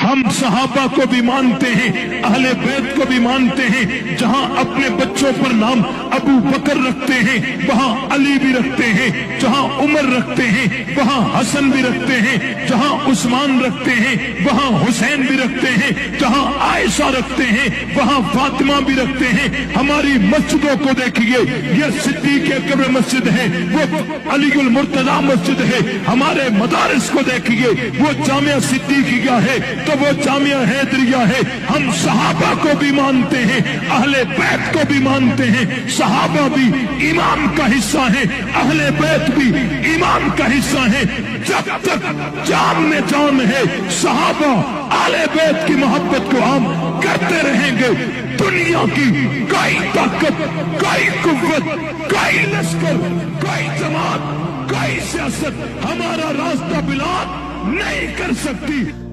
ہم صحابہ کو بھی مانتے ہیں، اہل بیت کو بھی مانتے ہیں۔ جہاں اپنے بچوں پر نام ابو بکر رکھتے ہیں وہاں علی بھی رکھتے ہیں، جہاں عمر رکھتے ہیں وہاں حسن بھی رکھتے ہیں، جہاں عثمان رکھتے ہیں وہاں حسین بھی رکھتے ہیں، جہاں عائشہ رکھتے ہیں وہاں فاطمہ بھی رکھتے ہیں۔ ہماری مسجدوں کو دیکھیے، یہ صدیق اکبر مسجد ہے، وہ علی المرتضی مسجد ہے۔ ہمارے مدارس کو دیکھیے، وہ جامعہ صدیقیہ ہے تو وہ جامعہ حیدریہ ہے۔ ہم صحابہ کو بھی مانتے ہیں، اہل بیت کو بھی مانتے ہیں۔ صحابہ بھی ایمان کا حصہ ہیں، اہل بیت بھی ایمان کا حصہ ہیں۔ جب تک جان میں جان ہے صحابہ اہل بیت کی محبت کو ہم کرتے رہیں گے۔ دنیا کی کوئی طاقت، کوئی قوت، کوئی لشکر، کوئی جماعت، کوئی سیاست ہمارا راستہ بلاد نہیں کر سکتی۔